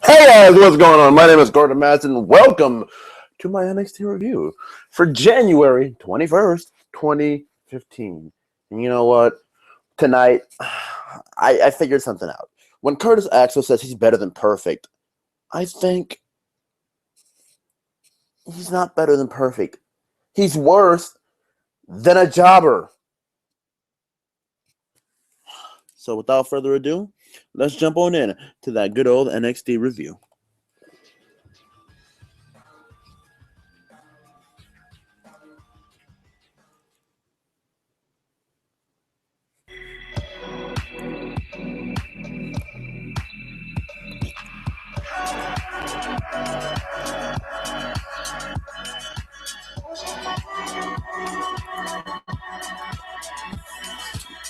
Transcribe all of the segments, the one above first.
Hey guys, what's going on? My name is Gordon Madsen. Welcome to my NXT review for January 21st, 2015. And you know what? Tonight, I figured something out. When Curtis Axel says he's better than perfect, I think he's not better than perfect. He's worse than a jobber. So without further ado, let's jump on in to that good old NXT review.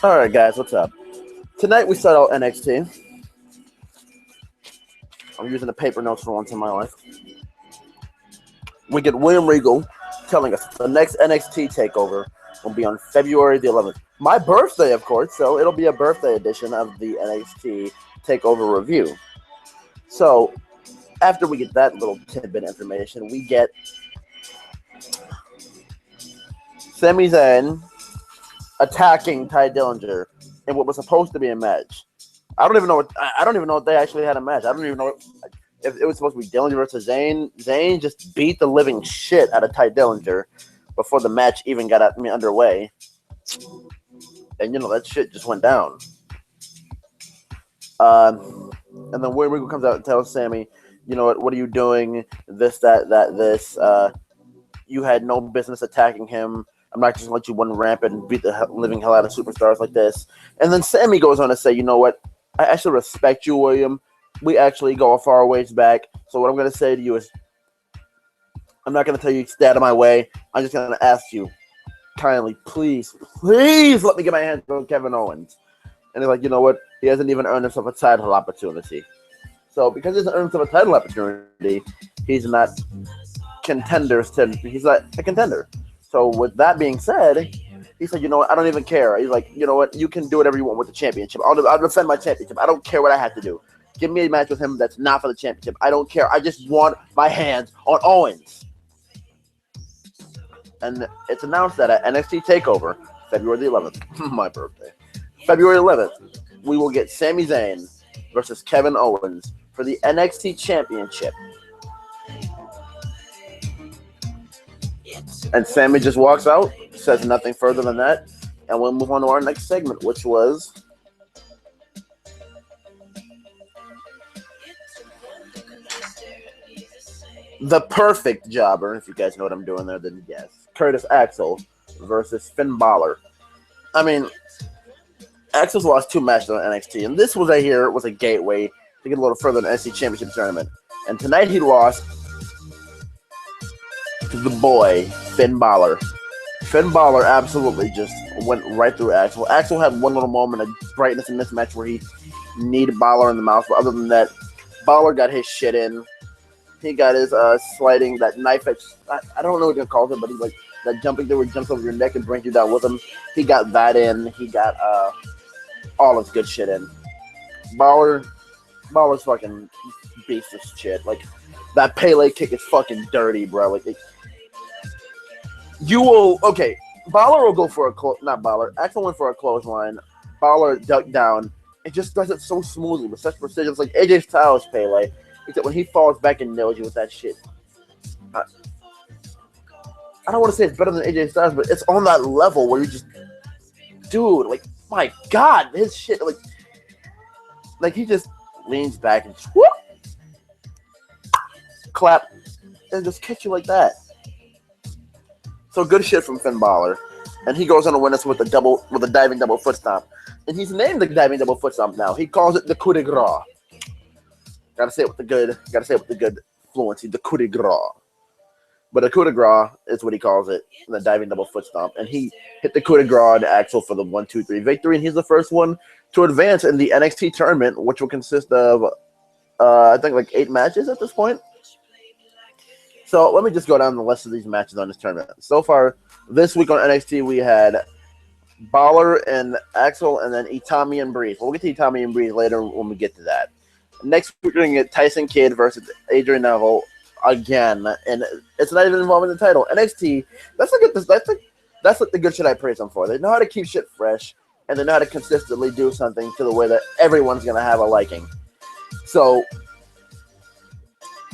Alright guys, what's up? Tonight we start out NXT. I'm using the paper notes for once in my life. We get William Regal telling us the next NXT takeover will be on February the 11th. My birthday, of course, so it'll be a birthday edition of the NXT takeover review. So, after we get that little tidbit information, we get Sami Zayn attacking Ty Dillinger in what was supposed to be a match. I don't even know if they actually had a match. I don't even know if it was supposed to be Dillinger versus Zayn. Zayn just beat the living shit out of Ty Dillinger before the match even got underway. And, that shit just went down. And then William Regal comes out and tells Sammy, what are you doing? This, this. You had no business attacking him. I'm not just going to let you run rampant and beat the living hell out of superstars like this. And then Sammy goes on to say, you know what? I actually respect you, William. We actually go a far ways back. So what I'm going to say to you is, I'm not going to tell you to stay out of my way. I'm just going to ask you kindly, please let me get my hands on Kevin Owens. And he's like, you know what? He hasn't even earned himself a title opportunity. So because he hasn't earned himself a title opportunity, he's not he's not a contender. So with that being said, he said, you know what? I don't even care. He's like, you know what? You can do whatever you want with the championship. I'll defend my championship. I don't care what I have to do. Give me a match with him that's not for the championship. I don't care. I just want my hands on Owens. And it's announced that at NXT TakeOver, February the 11th, my birthday, February 11th, we will get Sami Zayn versus Kevin Owens for the NXT Championship. And Sammy just walks out, says nothing further than that, and we'll move on to our next segment, which was the perfect jobber. If you guys know what I'm doing there, then yes. Curtis Axel versus Finn Balor. I mean, Axel's lost 2 matches on NXT, and this was a gateway to get a little further in the NXT Championship Tournament. And tonight he lost to the boy, Finn Balor. Finn Balor absolutely just went right through Axel. Axel had one little moment of brightness in this match where he kneed Balor in the mouth, but other than that, Balor got his shit in. He got his sliding, that knife edge, I don't know what you call it, but he's like that jumping thing where he jumps over your neck and brings you down with him. He got that in. He got all his good shit in. Balor's fucking beast of shit. Like, that Pele kick is fucking dirty, bro. Like, Balor will go for Axel went for a clothesline. Balor ducked down. It just does it so smoothly with such precision. It's like AJ Styles Pele, except when he falls back and nails you with that shit. I don't want to say it's better than AJ Styles, but it's on that level where you just, dude, like, my God, his shit, like he just leans back and just, whoop, clap, and just catch you like that. So good shit from Finn Balor, and he goes on to win us with a diving double foot stomp, and he's named the diving double foot stomp now. He calls it the coup de grace. Gotta say it with the good fluency, the coup de grace. But the coup de grace is what he calls it, the diving double foot stomp. And he hit the coup de grace to Axel for the 1-2-3 victory, and he's the first one to advance in the NXT tournament, which will consist of, I think, like 8 matches at this point. So let me just go down the list of these matches on this tournament. So far, this week on NXT, we had Balor and Axel, and then Itami and Breeze. We'll get to Itami and Breeze later when we get to that. Next we're going to get Tyson Kidd versus Adrian Neville again, and it's not even involving the title. NXT, that's like the good shit I praise them for. They know how to keep shit fresh, and they know how to consistently do something to the way that everyone's going to have a liking. So,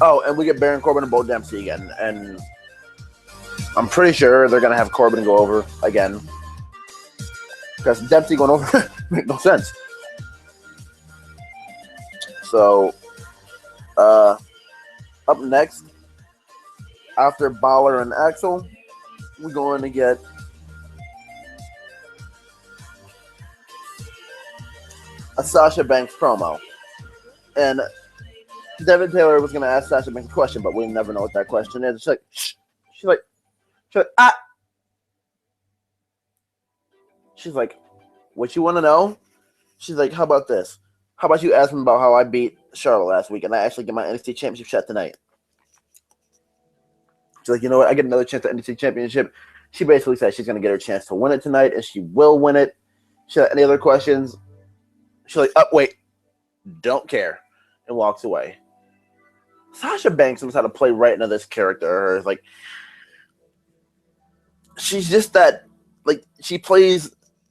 and we get Baron Corbin and Bo Dempsey again, and I'm pretty sure they're going to have Corbin go over again, because Dempsey going over makes no sense. So, up next, after Balor and Axel, we're going to get a Sasha Banks promo. And Devin Taylor was going to ask Sasha Banks a question, but we never know what that question is. She's like, shh. She's like, ah. She's like, what you want to know? She's like, how about this? How about you ask me about how I beat Charlotte last week and I actually get my NXT Championship shot tonight? She's like, you know what? I get another chance at NXT Championship. She basically said she's going to get her chance to win it tonight, and she will win it. She had any other questions? She's like, oh, wait. Don't care. And walks away. Sasha Banks knows how to play right into this character. Like, she's just that, like, she plays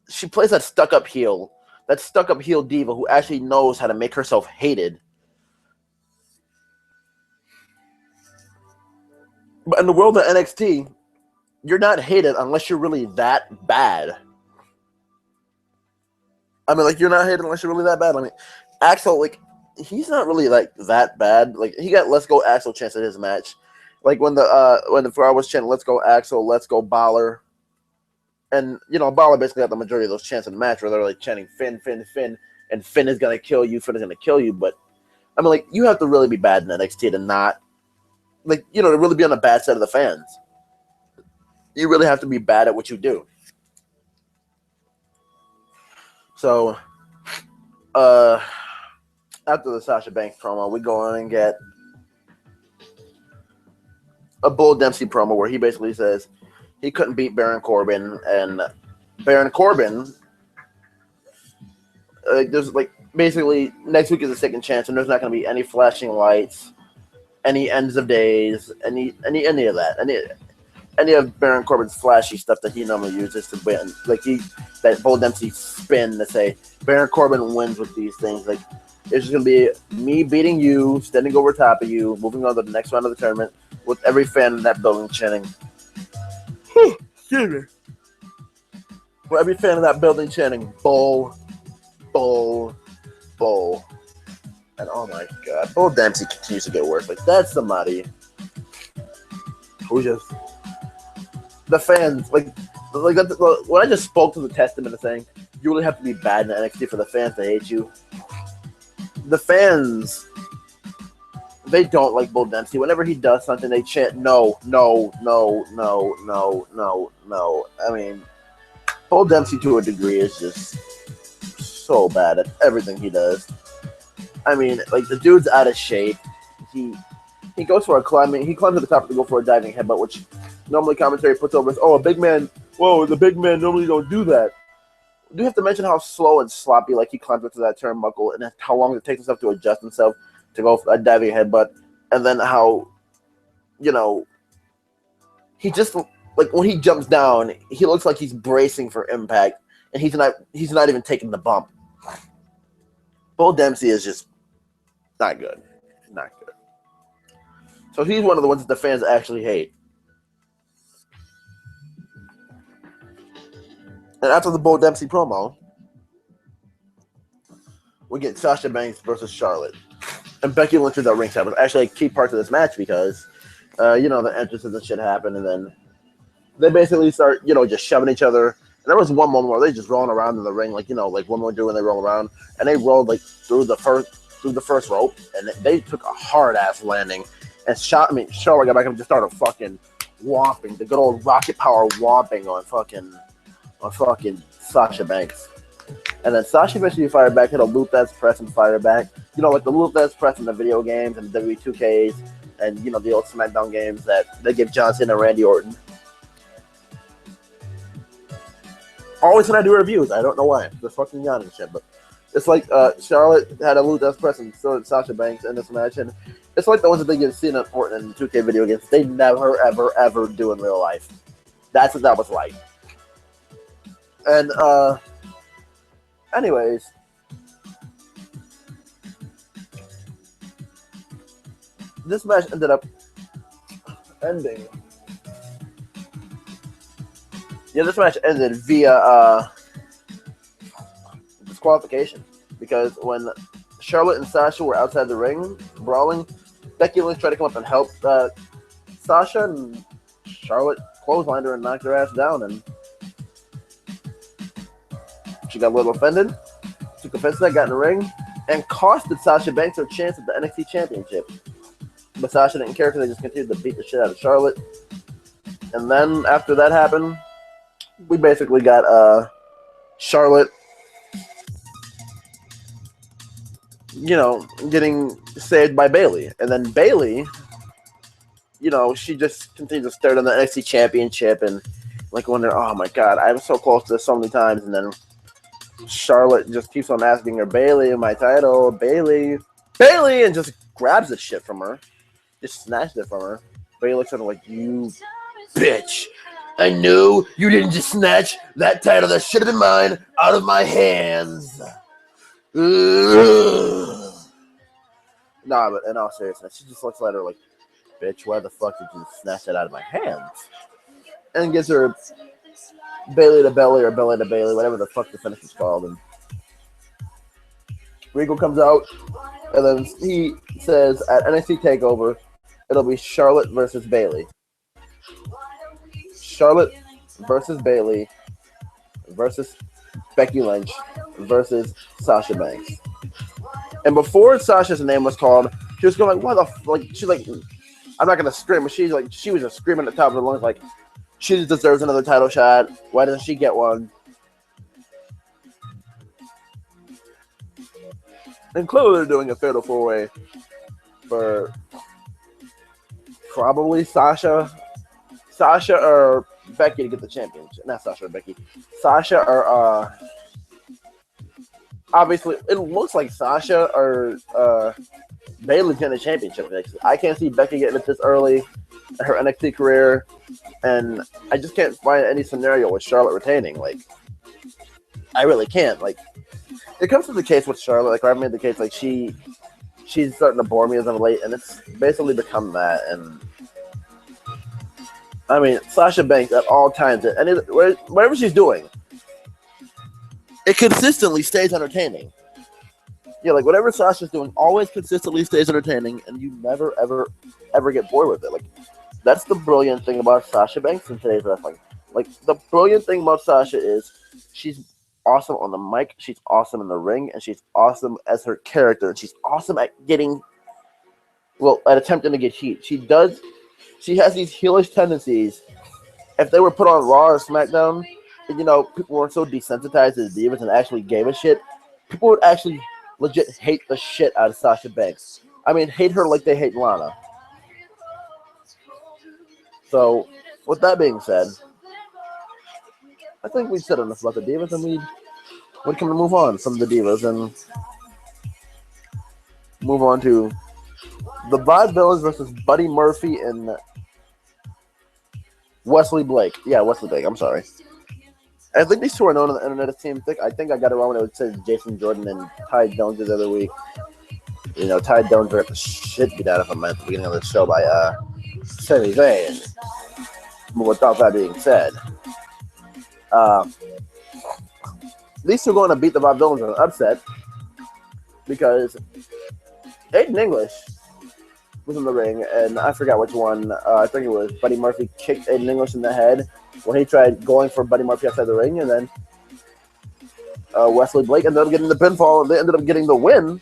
that stuck-up heel. That stuck-up heel diva who actually knows how to make herself hated. But in the world of NXT, you're not hated unless you're really that bad. I mean, like, you're not hated unless you're really that bad. I mean, Axel, like, he's not really, like, that bad. Like, he got Let's Go Axel chance at his match. Like, when the crowd was chanting, Let's Go Axel, Let's Go Balor. And, you know, Balor basically got the majority of those chants in the match where they're, like, chanting Finn, Finn, Finn, and Finn is going to kill you, Finn is going to kill you. But, I mean, like, you have to really be bad in NXT to not, like, you know, to really be on the bad side of the fans. You really have to be bad at what you do. So, after the Sasha Banks promo, we go on and get a Bull Dempsey promo where he basically says he couldn't beat Baron Corbin, and Baron Corbin, there's like basically next week is a second chance, and there's not going to be any flashing lights, any ends of days, any of that, any of Baron Corbin's flashy stuff that he normally uses to win, like that Bull Dempsey spin to say Baron Corbin wins with these things. Like, it's just going to be me beating you, standing over top of you, moving on to the next round of the tournament with every fan in that building chanting. Excuse me. With every fan in that building chanting, Bull, Bull, Bull. And oh my God, Bull Dempsey continues to get worse. Like, that's somebody who just, the fans, like that, when I just spoke to the testament of saying, you really have to be bad in NXT for the fans to hate you. The fans, they don't like Bull Dempsey. Whenever he does something, they chant, no, no, no, no, no, no, no. I mean, Bull Dempsey to a degree is just so bad at everything he does. I mean, like, the dude's out of shape. He goes for a climbing. He climbs to the top to go for a diving headbutt, which normally commentary puts over as, oh, a big man. Whoa, the big man normally don't do that. Do you have to mention how slow and sloppy, like, he climbs up to that turnbuckle, and how long it takes himself to adjust himself to go for a diving headbutt, and then how, you know, he just, like, when he jumps down, he looks like he's bracing for impact, and he's not even taking the bump. Bull Dempsey is just not good. Not good. So he's one of the ones that the fans actually hate. And after the Bull Dempsey promo, we get Sasha Banks versus Charlotte. And Becky Lynch is at ringside. Was actually a key part of this match because, you know, the entrances and shit happen, and then they basically start, you know, just shoving each other. And there was one moment where they just rolling around in the ring, like, you know, like women would do when they roll around, and they rolled like through the first rope, and they took a hard ass landing. And Charlotte got back up and just started fucking whomping, the good old rocket power whomping on fucking Sasha Banks. And then Sasha eventually fired back, hit a loop that's press and fire back. You know, like the loop that's press in the video games and the WWE2Ks and, you know, the old SmackDown games that they give John Cena and Randy Orton. Always when I do reviews, I don't know why. The fucking yawning shit, but It's like Charlotte had a Lou Press and so did Sasha Banks in this match, and it's like the ones that they get seen in Fortnite and 2K video games. They never, ever, ever do in real life. That's what that was like. And anyways, this match ended up ending. Yeah, this match ended via disqualification because when Charlotte and Sasha were outside the ring brawling, Becky Lynch tried to come up and help Sasha, and Charlotte clotheslined her and knocked her ass down, and she got a little offended, took offense to that, got in the ring, and costed Sasha Banks her chance at the NXT Championship. But Sasha didn't care because they just continued to beat the shit out of Charlotte. And then after that happened, we basically got Charlotte, getting saved by Bayley. And then Bayley, she just continued to start on the NXT Championship and wonder, oh my God, I was so close to this so many times. And then Charlotte just keeps on asking her, Bayley, my title, Bayley, and just grabs the shit from her. Just snatched it from her. Bayley looks at her like, you bitch. I knew you didn't just snatch that title that should have been mine out of my hands. Ugh. Nah, but in all seriousness, she just looks at her like, bitch, why the fuck did you snatch that out of my hands? And gives her Bayley to Belly or Belly to Bayley, whatever the fuck the finish is called. And Regal comes out, and then he says at NXT TakeOver, it'll be Charlotte versus Bayley. Charlotte versus Bayley versus Becky Lynch versus Sasha Banks. And before Sasha's name was called, she was going like, "What the she's like, I'm not gonna scream," but she was just screaming at the top of her lungs like, she just deserves another title shot. Why doesn't she get one? And clearly they're doing a fatal 4-way for probably Sasha or Becky to get the championship. Not Sasha or Becky. Sasha or obviously it looks like Sasha or Bayley's getting the championship next. I can't see Becky getting it this early in her NXT career, and I just can't find any scenario with Charlotte retaining. I really can't. It comes to the case with Charlotte, I've made the case, she's starting to bore me as of late, and it's basically become that. And I mean, Sasha Banks at all times, whatever she's doing, it consistently stays entertaining. Yeah, whatever Sasha's doing always consistently stays entertaining, and you never, ever, ever get bored with it. That's the brilliant thing about Sasha Banks in today's wrestling. The brilliant thing about Sasha is she's awesome on the mic, she's awesome in the ring, and she's awesome as her character, and she's awesome at attempting to get heat. She has these heelish tendencies. If they were put on Raw or SmackDown, and, people weren't so desensitized to the divas and actually gave a shit, people would actually legit hate the shit out of Sasha Banks. I mean, hate her like they hate Lana. So, with that being said, I think we've said enough about the divas, and we can move on from the divas and move on to the Vaudevillains versus Buddy Murphy and Wesley Blake. Yeah, Wesley Blake. I'm sorry. I think these two are known on the internet as Team Thick. I think I got it wrong when it said Jason Jordan and Ty Jones the other week. Ty Jones ripped the shit beat out of him at the beginning of the show by Sami Zayn. But without that being said, these two are going to beat the Vaudevillains in an upset because Aiden English was in the ring, and I forgot which one. I think it was Buddy Murphy kicked Aiden English in the head when he tried going for Buddy Murphy outside the ring, and then Wesley Blake ended up getting the pinfall, and they ended up getting the win.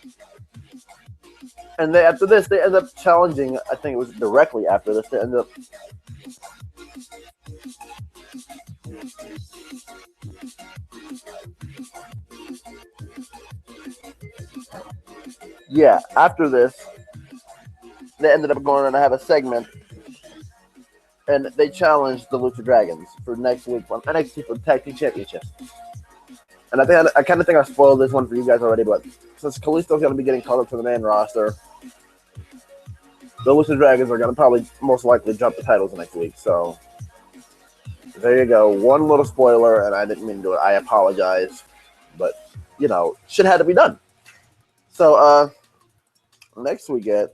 And after this, they ended up challenging, I think it was directly after this, they ended up after this, they ended up going on to have a segment, and they challenged the Lucha Dragons for next week on NXT for the Tag Team Championships. And I kind of think I spoiled this one for you guys already, but since Kalisto's going to be getting called up to the main roster, the Lucha Dragons are going to probably most likely drop the titles next week. So there you go. One little spoiler, and I didn't mean to do it. I apologize. But, shit had to be done. So next we get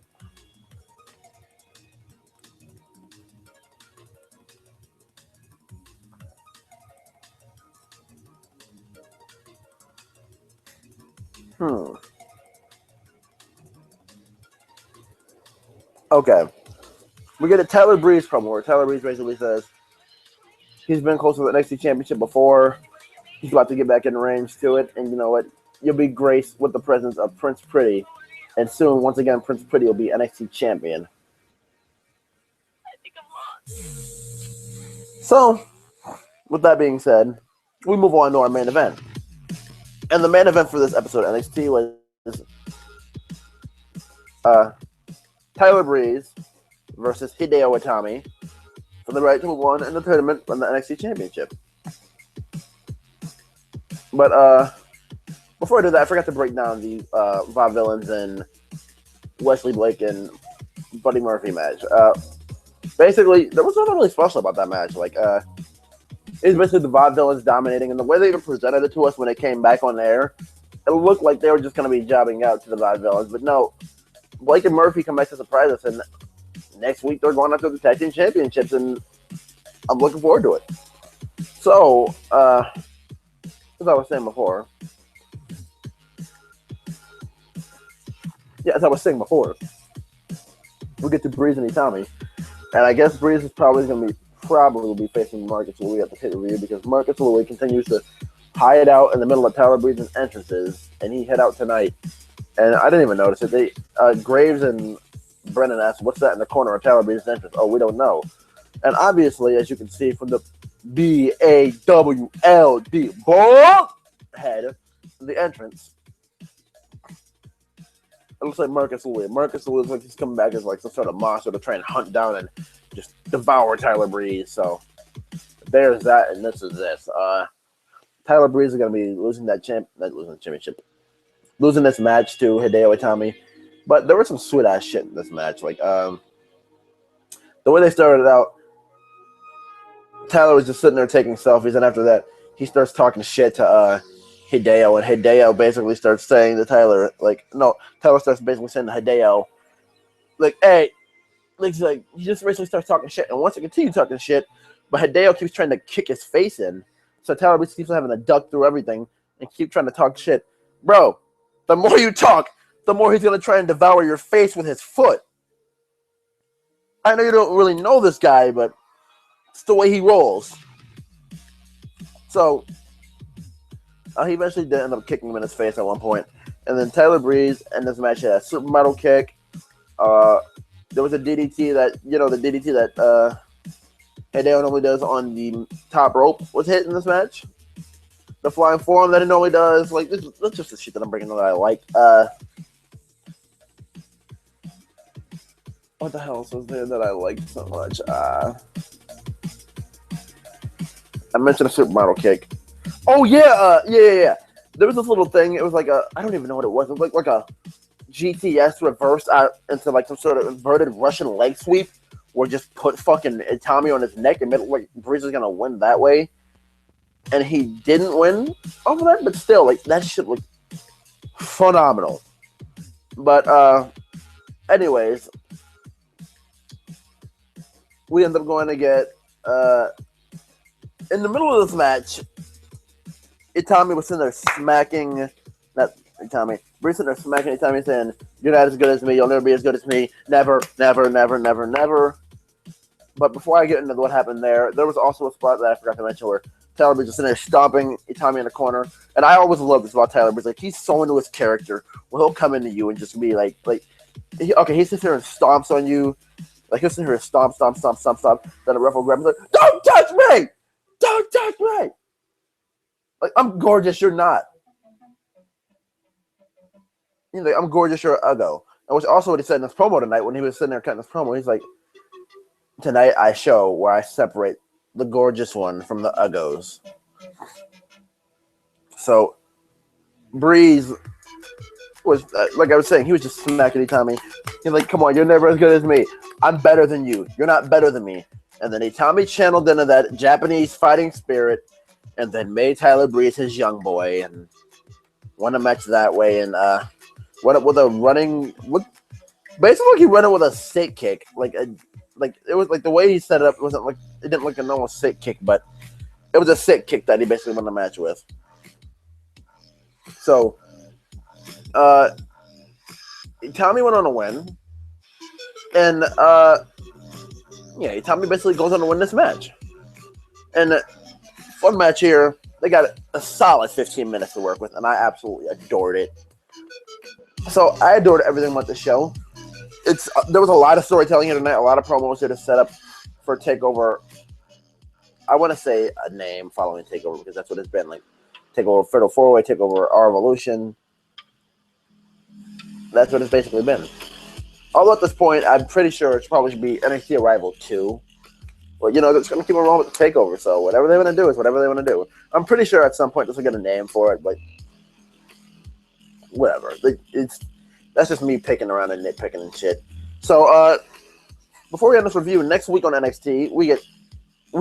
Okay. We get a Tyler Breeze promo where Tyler Breeze basically says he's been close to the NXT Championship before. He's about to get back in range to it. And you know what? You'll be graced with the presence of Prince Pretty. And soon, once again, Prince Pretty will be NXT Champion. So, with that being said, we move on to our main event. And the main event for this episode of NXT was Tyler Breeze versus Hideo Itami for the right to move on in the tournament from the NXT Championship. But before I do that, I forgot to break down the Vaudevillains and Wesley Blake and Buddy Murphy match. Basically, there was nothing really special about that match. Like, it's basically the Vaudevillains dominating, and the way they even presented it to us when they came back on air, it looked like they were just going to be jobbing out to the Vaudevillains. But no, Blake and Murphy come back to surprise us, and next week they're going after the Tag Team Championships, and I'm looking forward to it. So, as I was saying before, we get to Breeze and Itami, and I guess Breeze is probably will be facing Marcus Louis at the pay-per-view because Marcus Louis continues to hide out in the middle of Tyler Breeze's entrances, and he hid out tonight. And I didn't even notice it. They Graves and Brennan asked, "What's that in the corner of Tyler Breeze's entrance?" Oh, we don't know. And obviously, as you can see from the BAWLD bald head, the entrance, it looks like Marcus Louis. Marcus Louis looks like he's coming back as like some sort of monster to try and hunt down and just devour Tyler Breeze. So there's that, and this is this. Tyler Breeze is going to be losing this match to Hideo Itami. But there was some sweet ass shit in this match. Like the way they started out, Tyler was just sitting there taking selfies, and after that, he starts talking shit to Hideo, and Hideo basically starts saying to Tyler, Tyler starts basically saying to Hideo, hey, he just basically starts talking shit, and wants to continue talking shit, but Hideo keeps trying to kick his face in, so Tyler keeps having to duck through everything and keep trying to talk shit. Bro, the more you talk, the more he's going to try and devour your face with his foot. I know you don't really know this guy, but it's the way he rolls. So, he eventually did end up kicking him in his face at one point. And then Tyler Breeze in this match had a supermodel kick. There was a DDT that, Hideo normally does on the top rope was hit in this match. The flying forearm that he normally does. That's just the shit that I'm bringing that I like. What the hell was there that I liked so much? I mentioned a supermodel kick. Oh, yeah. There was this little thing. It was like I don't even know what it was. It was like a GTS reversed out into like some sort of inverted Russian leg sweep where just put fucking Itami on his neck and made it like Breeze was going to win that way. And he didn't win over that, but still, that shit looked phenomenal. But, anyways, we end up going to get, in the middle of this match, Itami was sitting there smacking, Breeze sitting there smacking Itami saying, "You're not as good as me, you'll never be as good as me, never, never, never, never, never." But before I get into what happened there was also a spot that I forgot to mention where Tyler Breeze is sitting there stomping Itami in the corner. And I always love this about Tyler Breeze. He's so into his character where he'll come into you and just be he sits there and stomps on you. He'll sit here and stomp. Then the ref will grab him "Don't touch me! Don't touch me!" I'm gorgeous, you're not. He's like, "I'm gorgeous, you're uggo." And which also what he said in his promo tonight when he was sitting there cutting his promo. He's like, "Tonight I show where I separate the gorgeous one from the uggos." So Breeze was like I was saying, he was just smacking Itami. He's like, "Come on, you're never as good as me. I'm better than you. You're not better than me." And then Itami channeled into that Japanese fighting spirit, and then made Tyler Breeze his young boy, and won a match that way. And went up with a running. Basically, he went up with a sick kick. Like it was like the way he set it up wasn't like it didn't look like a normal sick kick, but it was a sick kick that he basically won the match with. So. Tommy went on a win, and Tommy basically goes on to win this match. And fun match here. They got a solid 15 minutes to work with, and I absolutely adored it. So I adored everything about the show. There was a lot of storytelling here tonight, a lot of promos here to set up for Takeover. I want to say a name following Takeover because that's what it's been like. Takeover Fatal 4-Way, Takeover Our Evolution. That's what it's basically been. Although at this point, I'm pretty sure it's probably should be NXT Arrival 2. But, it's going to keep on rolling with the Takeover, so whatever they want to do is whatever they want to do. I'm pretty sure at some point this will get a name for it, but whatever. That's just me picking around and nitpicking and shit. So, before we end this review, next week on NXT,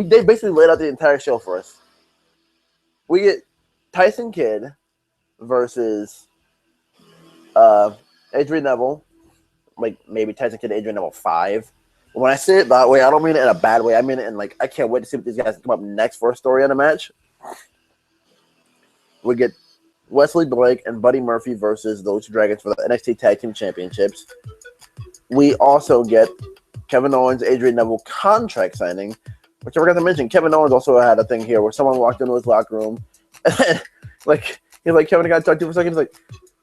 they basically laid out the entire show for us. We get Tyson Kidd versus Adrian Neville, like maybe Tyson Kidd, Adrian Neville 5. When I say it that way, I don't mean it in a bad way. I mean it in I can't wait to see what these guys come up next for a story on a match. We get Wesley Blake and Buddy Murphy versus those Dragons for the NXT Tag Team Championships. We also get Kevin Owens, Adrian Neville contract signing, which I forgot to mention. Kevin Owens also had a thing here where someone walked into his locker room, and he's like, Kevin, I got to talk to you for a second. He's like,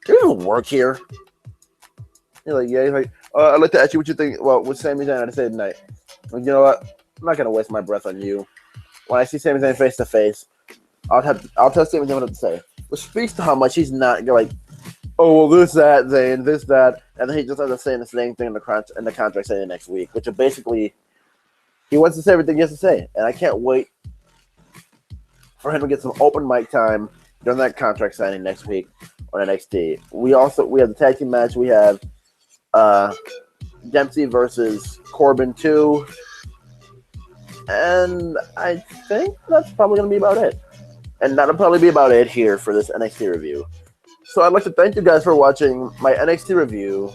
"Do you even work here?" He's like, yeah. He's like, I'd like to ask you what you think. Well, with Sami Zayn, I say tonight. Like, you know what? I'm not gonna waste my breath on you. When I see Sami Zayn face to face, I'll tell Sami Zayn what to say. Which speaks to how much he's not like, oh well, this, that, Zayn, this, that, and then he just ends up saying the same thing in the contract signing next week, which is basically he wants to say everything he has to say, and I can't wait for him to get some open mic time during that contract signing next week on NXT. We have the tag team match. We have Dempsey versus Corbin 2. And I think that's probably going to be about it. And that'll probably be about it here for this NXT review. So I'd like to thank you guys for watching my NXT review.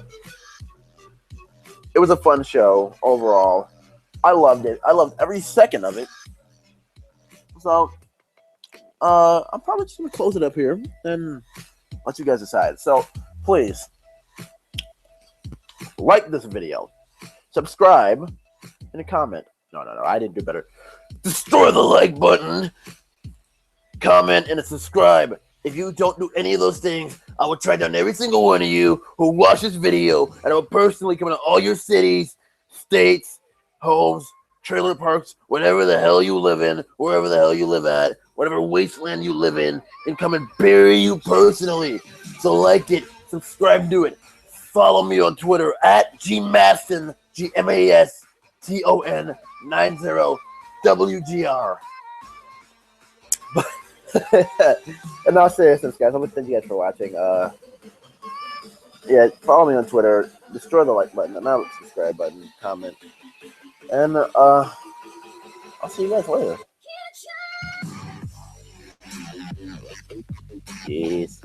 It was a fun show overall. I loved it. I loved every second of it. So I'm probably just going to close it up here and let you guys decide. So please like this video, subscribe, and a comment. No, I didn't do better. Destroy the like button, comment, and subscribe. If you don't do any of those things, I will track down every single one of you who watch this video, and I will personally come into all your cities, states, homes, trailer parks, whatever the hell you live in, wherever the hell you live at, whatever wasteland you live in, and come and bury you personally. So like it, subscribe to it. Follow me on Twitter at gmaston, GMASTON 90WGR. In all seriousness, guys, I want to thank you guys for watching. Follow me on Twitter. Destroy the like button, not the subscribe button, comment, and I'll see you guys later. Peace.